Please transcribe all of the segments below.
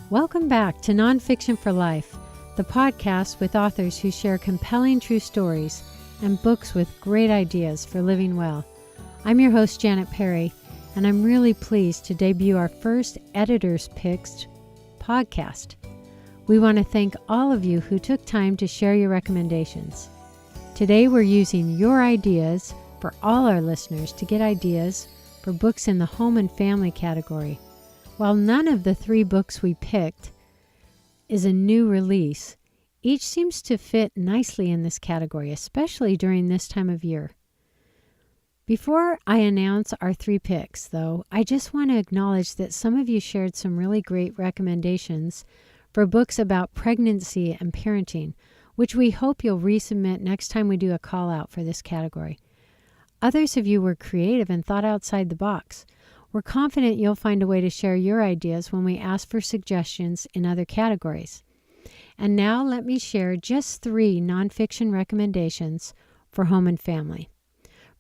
Welcome back to Nonfiction for Life, the podcast with authors who share compelling true stories and books with great ideas for living well. I'm your host, Janet Perry, and I'm really pleased to debut our first Editor's Picks podcast. We want to thank all of you who took time to share your recommendations. Today we're using your ideas for all our listeners to get ideas for books in the home and family category. While none of the 3 books we picked is a new release, each seems to fit nicely in this category, especially during this time of year. Before I announce our 3 picks, though, I just want to acknowledge that some of you shared some really great recommendations for books about pregnancy and parenting, which we hope you'll resubmit next time we do a call out for this category. Others of you were creative and thought outside the box. We're confident you'll find a way to share your ideas when we ask for suggestions in other categories. And now let me share just 3 nonfiction recommendations for home and family.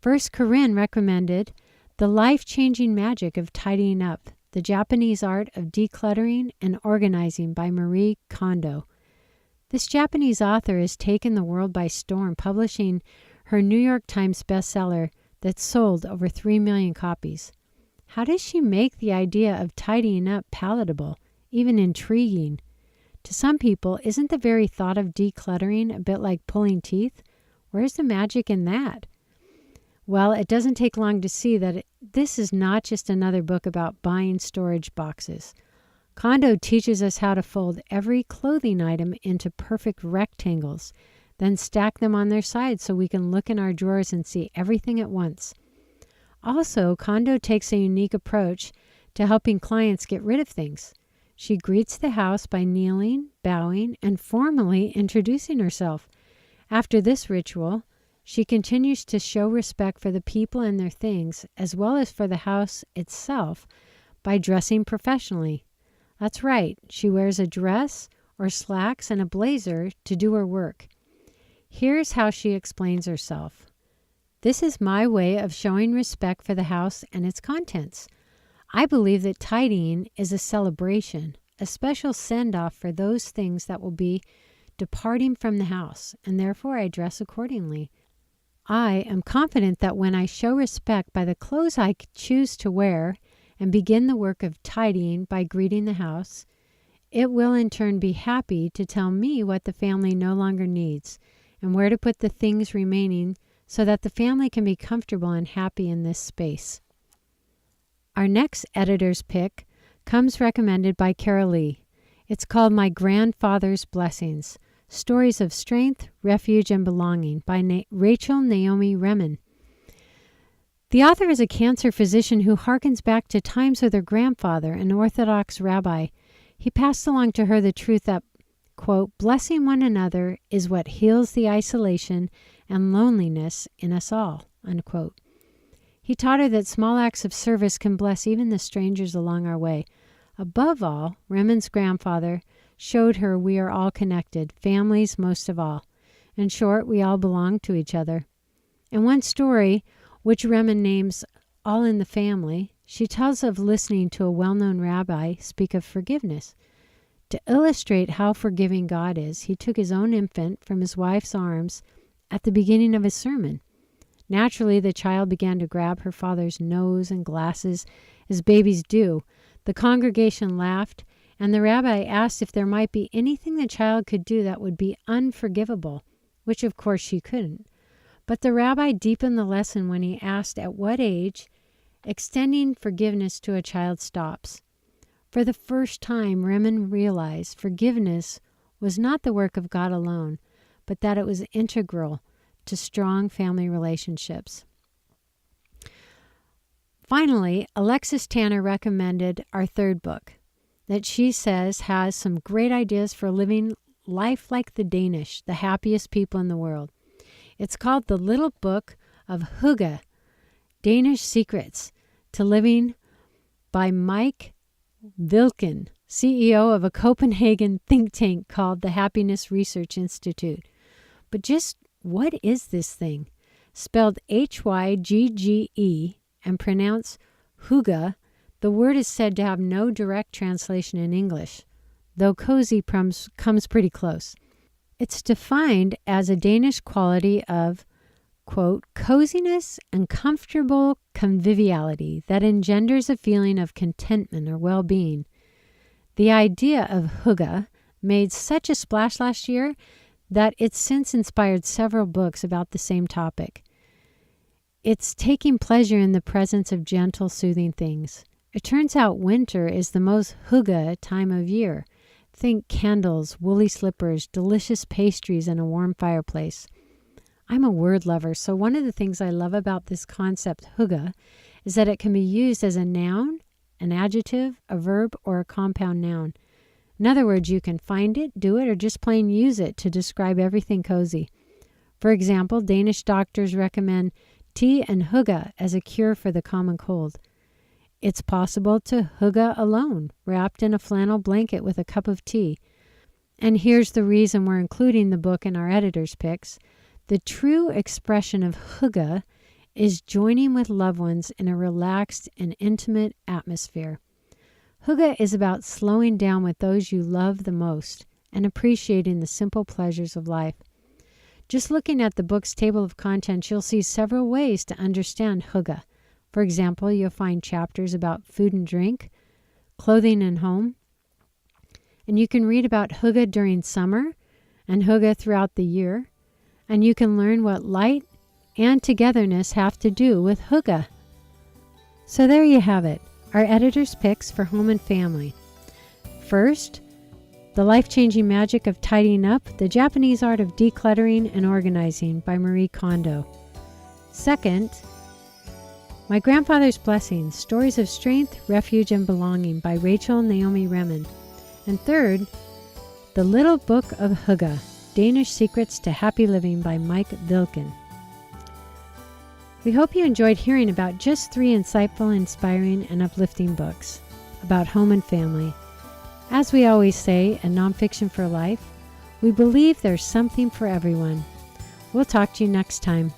First, Corinne recommended The Life-Changing Magic of Tidying Up, The Japanese Art of Decluttering and Organizing by Marie Kondo. This Japanese author has taken the world by storm, publishing her New York Times bestseller that sold over 3 million copies. How does she make the idea of tidying up palatable, even intriguing? To some people, isn't the very thought of decluttering a bit like pulling teeth? Where's the magic in that? Well, it doesn't take long to see that this is not just another book about buying storage boxes. Kondo teaches us how to fold every clothing item into perfect rectangles, then stack them on their sides so we can look in our drawers and see everything at once. Also, Kondo takes a unique approach to helping clients get rid of things. She greets the house by kneeling, bowing, and formally introducing herself. After this ritual, she continues to show respect for the people and their things, as well as for the house itself, by dressing professionally. That's right, she wears a dress or slacks and a blazer to do her work. Here's how she explains herself. This is my way of showing respect for the house and its contents. I believe that tidying is a celebration, a special send-off for those things that will be departing from the house, and therefore I dress accordingly. I am confident that when I show respect by the clothes I choose to wear and begin the work of tidying by greeting the house, it will in turn be happy to tell me what the family no longer needs and where to put the things remaining so that the family can be comfortable and happy in this space. Our next editor's pick comes recommended by Carol Lee. It's called My Grandfather's Blessings, Stories of Strength, Refuge, and Belonging by Rachel Naomi Remen. The author is a cancer physician who harkens back to times with her grandfather, an Orthodox rabbi. He passed along to her the truth that, quote, blessing one another is what heals the isolation and loneliness in us all, unquote. He taught her that small acts of service can bless even the strangers along our way. Above all, Remen's grandfather showed her we are all connected, families most of all. In short, we all belong to each other. In one story, which Remen names All in the Family, she tells of listening to a well-known rabbi speak of forgiveness. To illustrate how forgiving God is, he took his own infant from his wife's arms at the beginning of his sermon. Naturally, the child began to grab her father's nose and glasses, as babies do. The congregation laughed, and the rabbi asked if there might be anything the child could do that would be unforgivable, which of course she couldn't. But the rabbi deepened the lesson when he asked at what age extending forgiveness to a child stops. For the first time, Remen realized forgiveness was not the work of God alone, but that it was integral to strong family relationships. Finally, Alexis Tanner recommended our 3rd book that she says has some great ideas for living life like the Danish, the happiest people in the world. It's called The Little Book of Hygge, Danish Secrets to Living by Mike Vilken, CEO of a Copenhagen think tank called the Happiness Research Institute. But just what is this thing? Spelled Hygge and pronounced Hygge, the word is said to have no direct translation in English. though cozy comes pretty close. It's defined as a Danish quality of, quote, coziness and comfortable conviviality that engenders a feeling of contentment or well-being. The idea of hygge made such a splash last year that it's since inspired several books about the same topic. It's taking pleasure in the presence of gentle, soothing things. It turns out winter is the most hygge time of year. Think candles, woolly slippers, delicious pastries, and a warm fireplace. I'm a word lover, so one of the things I love about this concept, hygge, is that it can be used as a noun, an adjective, a verb, or a compound noun. In other words, you can find it, do it, or just plain use it to describe everything cozy. For example, Danish doctors recommend tea and hygge as a cure for the common cold. It's possible to hygge alone, wrapped in a flannel blanket with a cup of tea. And here's the reason we're including the book in our editor's picks. The true expression of hygge is joining with loved ones in a relaxed and intimate atmosphere. Hygge is about slowing down with those you love the most and appreciating the simple pleasures of life. Just looking at the book's table of contents, you'll see several ways to understand hygge. For example, you'll find chapters about food and drink, clothing and home, and you can read about hygge during summer and hygge throughout the year, and you can learn what light and togetherness have to do with hygge. So there you have it, our editor's picks for home and family. First, The Life-Changing Magic of Tidying Up, The Japanese Art of Decluttering and Organizing by Marie Kondo. Second, My Grandfather's Blessings, Stories of Strength, Refuge, and Belonging by Rachel Naomi Remen. And third, The Little Book of Hygge, Danish Secrets to Happy Living by Mike Vilken. We hope you enjoyed hearing about just 3 insightful, inspiring, and uplifting books about home and family. As we always say at Nonfiction for Life, we believe there's something for everyone. We'll talk to you next time.